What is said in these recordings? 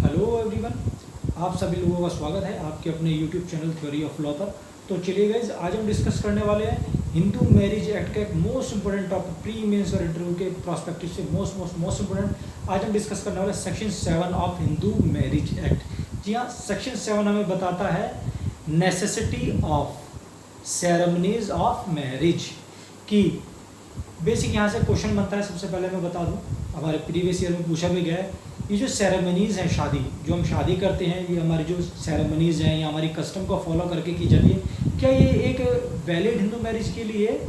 Hello everyone, आप सभी लोगों का स्वागत है आपके अपने YouTube channel theory of law पर। तो चलिए गाइज, आज हम डिस्कस करने वाले हैं हिंदू मैरिज एक्ट का एक most important topic, pre mains और इंटरव्यू के प्रोस्पेक्टिव से मोस्ट इंपोर्टेंट। आज हम डिस्कस करने वाले section 7 of Hindu marriage act. जी हाँ, सेक्शन 7 हमें बताता है necessity of ceremonies of marriage की। बेसिक यहाँ से क्वेश्चन बनता है। सबसे पहले मैं बता दूँ, हमारे प्रीवियस ईयर में पूछा भी गया है, ये जो सेरेमनीज़ हैं, शादी जो हम शादी करते हैं, ये हमारी जो सेरेमनीज़ हैं, ये हमारी कस्टम को फॉलो करके की जाती है। क्या ये एक वैलिड हिंदू मैरिज के लिए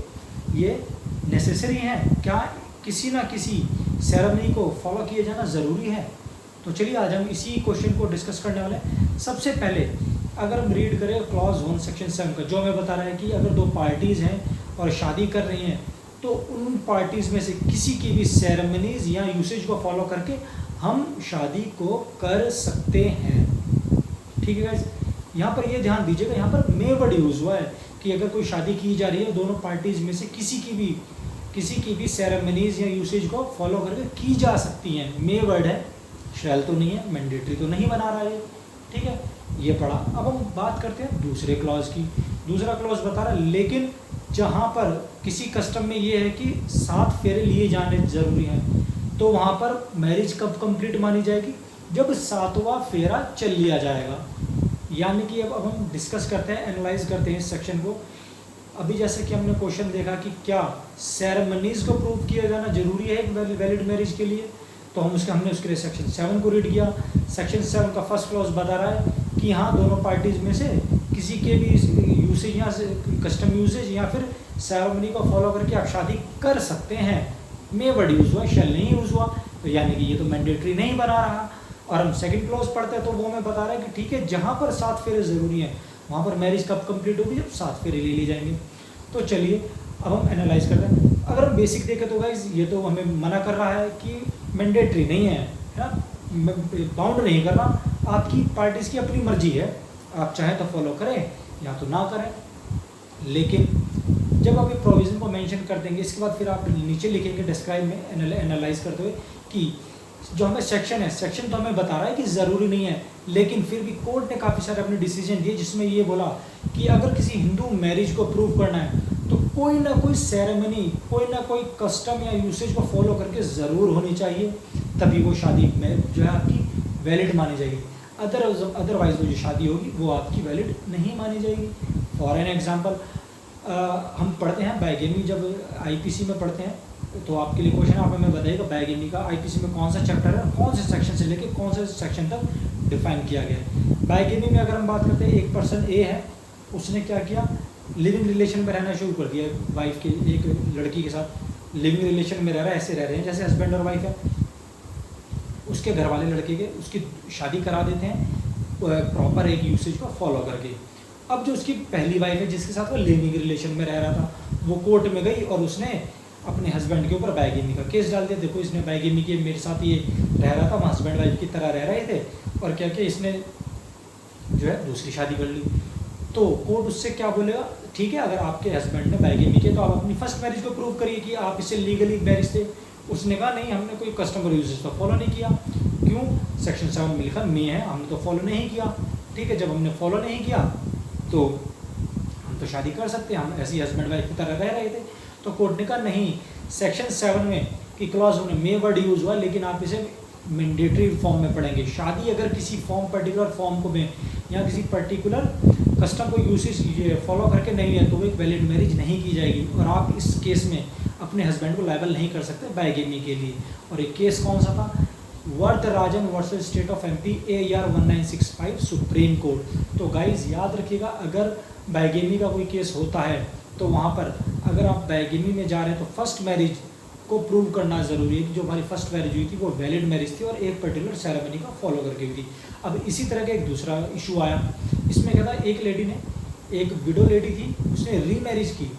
ये नेसेसरी हैं? क्या किसी ना किसी सेरेमनी को फॉलो किया जाना ज़रूरी है? तो चलिए आज हम इसी क्वेश्चन को डिस्कस करने वाले हैं। सबसे पहले अगर हम रीड करें क्लॉज 1 सेक्शन 7 का, जो हमें बता रहा है कि अगर दो पार्टीज़ हैं और शादी कर रही हैं तो उन पार्टीज़ में से किसी की भी सेरेमनीज़ या यूसेज को फॉलो करके हम शादी को कर सकते हैं। ठीक है गाइस, यहाँ पर ये ध्यान दीजिएगा, यहाँ पर मे वर्ड यूज़ हुआ है कि अगर कोई शादी की जा रही है, दोनों पार्टीज़ में से किसी की भी सेरेमनीज़ या यूसेज को फॉलो करके की जा सकती हैं। मे वर्ड है, शैल तो नहीं है, मैंडेटरी तो नहीं बना रहा है। ठीक है, ये पढ़ा। अब हम बात करते हैं दूसरे क्लॉज की। दूसरा क्लॉज बता रहा है, लेकिन जहाँ पर किसी कस्टम में ये है कि 7 फेरे लिए जाने ज़रूरी हैं, तो वहाँ पर मैरिज कब कंप्लीट मानी जाएगी? जब 7वां फेरा चल लिया जाएगा। यानी कि अब हम डिस्कस करते हैं, एनालाइज करते हैं इस सेक्शन को। अभी जैसे कि हमने क्वेश्चन देखा कि क्या सेरेमनीज़ को प्रूव किया जाना ज़रूरी है एक वैलिड मैरिज के लिए, तो हमने उसके लिए सेक्शन 7 को रीड किया। सेक्शन 7 का फर्स्ट क्लॉज बता रहा है कि हाँ, दोनों पार्टीज़ में से किसी के भी यूसेज या कस्टम यूसेज या फिर सेरेमनी को फॉलो करके आप शादी कर सकते हैं। मे वर्ड यूज़ हुआ, शैल नहीं यूज़ हुआ, तो यानी कि ये तो मैंडेटरी नहीं बना रहा। और हम सेकंड क्लॉज पढ़ते हैं तो वो हमें बता रहा है कि ठीक है, जहाँ पर 7 फेरे ज़रूरी हैं वहाँ पर मैरिज कब कंप्लीट होगी? जब 7 फेरे ले लिए जाएंगे। तो चलिए अब हम एनालाइज करते हैं। अगर हम बेसिक देखें तो गाइस, ये तो हमें मना कर रहा है कि मैंडेटरी नहीं है ना, बाउंड नहीं कर रहा। आपकी पार्टीज़ की अपनी मर्जी है, आप चाहें तो फॉलो करें या तो ना करें। लेकिन जब आप ये प्रोविज़न को मेंशन कर देंगे, इसके बाद फिर आप नीचे लिखेंगे डिस्क्राइब में एनालाइज करते हुए कि जो हमें सेक्शन है, सेक्शन तो हमें बता रहा है कि ज़रूरी नहीं है, लेकिन फिर भी कोर्ट ने काफ़ी सारे अपने डिसीजन दिए जिसमें ये बोला कि अगर किसी हिंदू मैरिज को प्रूव करना है तो कोई ना कोई सेरेमनी, कोई ना कोई कस्टम या यूसेज को फॉलो करके ज़रूर होनी चाहिए, तभी वो शादी में जो है आपकी वैलिड मानी जाएगी। अदरवाइज़ वो जो शादी होगी वो आपकी वैलिड नहीं मानी जाएगी। फॉर एन एग्जाम्पल, हम पढ़ते हैं बाइगेमी, जब आईपीसी में पढ़ते हैं तो आपके लिए क्वेश्चन आप हमें बताइएगा बाइगेमी का आईपीसी में कौन सा चैप्टर है, कौन से सेक्शन से लेकर कौन से सेक्शन तक डिफाइन किया गया है। बाइगेमी में अगर हम बात करते हैं, एक पर्सन ए है, उसने क्या किया, लिविंग रिलेशन में रहना शुरू कर दिया वाइफ के, एक लड़की के साथ लिविंग रिलेशन में रह रहा है, ऐसे रह रहे हैं जैसे हस्बैंड और वाइफ है। उसके घर वाले लड़के के उसकी शादी करा देते हैं प्रॉपर एक यूसेज को फॉलो करके। अब जो उसकी पहली वाइफ है जिसके साथ वो लिविंग रिलेशन में रह रहा था, वो कोर्ट में गई और उसने अपने हस्बैंड के ऊपर बाइगेमी का केस डाल दिया। देखो, इसने बाइगेमी की, मेरे साथ ये रह रहा था, हम हस्बैंड वाइफ की तरह रह रहे थे, और क्या क्या इसने जो है दूसरी शादी कर ली। तो कोर्ट उससे क्या बोलेगा, ठीक है, अगर आपके हस्बैंड ने बाइगेमी किया तो आप अपनी फर्स्ट मैरिज को प्रूव करिए कि आप इससे लीगली मैरिज थे। उसने कहा नहीं, हमने कोई कस्टमर यूजेस तो फॉलो नहीं किया। क्यों? सेक्शन 7 में लिखा मे है, हमने तो फॉलो नहीं किया। ठीक है, जब हमने फॉलो नहीं किया तो हम तो शादी कर सकते हैं, हम ऐसे ही हस्बैंड वाइफ की तरह रह रहे थे। तो कोर्ट ने कहा नहीं, सेक्शन 7 में की क्लॉज में मे वर्ड यूज़ हुआ, लेकिन आप इसे मैंडेटरी फॉर्म में पढ़ेंगे। शादी अगर किसी फॉर्म, पर्टिकुलर फॉर्म को में या किसी पर्टिकुलर कस्टम को यूसेज फॉलो करके नहीं है तो वो एक वैलिड मैरिज नहीं की जाएगी, और आप इस केस में अपने हस्बैंड को लायबल नहीं कर सकते बाइगेमी के लिए। और एक केस कौन सा था? Varadarajan versus state of MP, AR 1965 supreme court. तो गाइज याद रखिएगा, अगर बाइगेमी का कोई केस होता है तो वहाँ पर अगर आप बाइगेमी में जा रहे हैं तो फर्स्ट मैरिज को प्रूव करना ज़रूरी है कि जो हमारी फर्स्ट मैरिज हुई थी वो वैलिड मैरिज थी और एक पर्टिकुलर सेरेमनी का फॉलो करके हुई थी। अब इसी तरह का एक दूसरा इशू आया, इसमें क्या था, एक लेडी ने, एक विडो लेडी थी, उसने रीमैरिज की।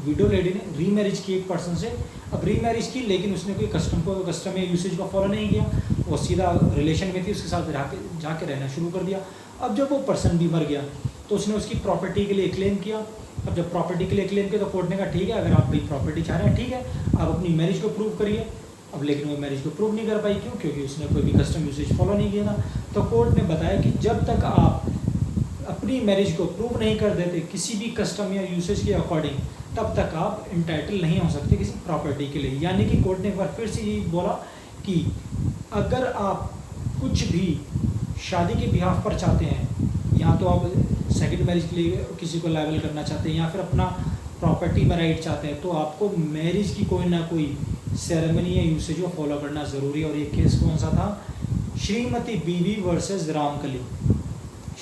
विडो लेडी ने रीमैरिज की एक पर्सन से। अब रीमैरिज की, लेकिन उसने कोई कस्टम या यूसेज को फॉलो नहीं किया, वो सीधा रिलेशन में थी, उसके साथ जाके रहना शुरू कर दिया। अब जब वो पर्सन भी मर गया तो उसने उसकी प्रॉपर्टी के लिए क्लेम किया। अब जब प्रॉपर्टी के लिए क्लेम किया तो कोर्ट ने कहा ठीक है, अगर आप भाई प्रॉपर्टी चाह रहे हैं ठीक है, आप अपनी मैरिज को प्रूव करिए। अब लेकिन वो मैरिज को प्रूव नहीं कर पाई, क्यों? क्योंकि उसने कोई भी कस्टम यूसेज फॉलो नहीं किया था। तो कोर्ट ने बताया कि जब तक आप अपनी मैरिज को प्रूव नहीं कर देते किसी भी कस्टम या यूसेज के अकॉर्डिंग, तब तक आप इंटाइटल नहीं हो सकते किसी प्रॉपर्टी के लिए। यानी कि कोर्ट ने एक बार फिर से यही बोला कि अगर आप कुछ भी शादी के बिहाफ पर चाहते हैं, या तो आप सेकंड मैरिज के लिए किसी को लायबल करना चाहते हैं या फिर अपना प्रॉपर्टी में राइट चाहते हैं, तो आपको मैरिज की कोई ना कोई सेरेमनी या यूसेज को फॉलो करना ज़रूरी है। और ये केस कौन सा था? श्रीमती बीवी वर्सेस रामकली,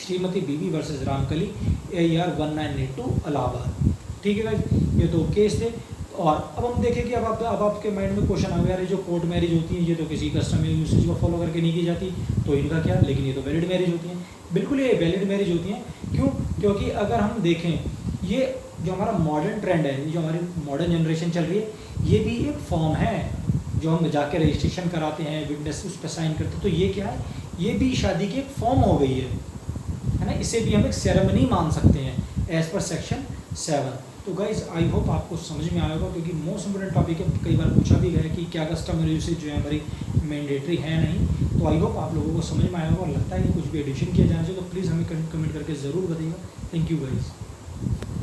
श्रीमती बीवी वर्सेस रामकली, AR 1982 इलाहाबाद। ठीक है गाइस, ये दो केस थे। और अब हम देखें कि अब आपके माइंड में क्वेश्चन आ गया, जो कोर्ट मैरिज होती है ये तो किसी कस्टम या यूसेज को फॉलो करके नहीं की जाती, तो इनका क्या? लेकिन ये तो वैलिड मैरिज होती हैं। बिल्कुल ये वैलिड मैरिज होती हैं। क्यों? क्योंकि अगर हम देखें, ये जो हमारा मॉडर्न ट्रेंड है, जो हमारी मॉडर्न जनरेशन चल रही है, ये भी एक फॉर्म है जो हम जाके रजिस्ट्रेशन कराते हैं, विटनेस उस पर साइन करते हैं, तो ये क्या है? ये भी शादी की एक फॉर्म हो गई है ना। इसे भी हम एक सेरेमनी मान सकते हैं एज पर सेक्शन 7। तो गाइज आई होप आपको समझ में आया होगा, क्योंकि मोस्ट इंपोर्टेंट टॉपिक है, कई बार पूछा भी गया कि क्या कस्टम यूसेज जो है हमारी मैंडेटरी है नहीं। तो आई होप आप लोगों को समझ में आया होगा, और लगता है कि कुछ भी एडिशन किया जाना चाहिए तो प्लीज़ हमें कमेंट करके ज़रूर बताइएगा। Thank you guys.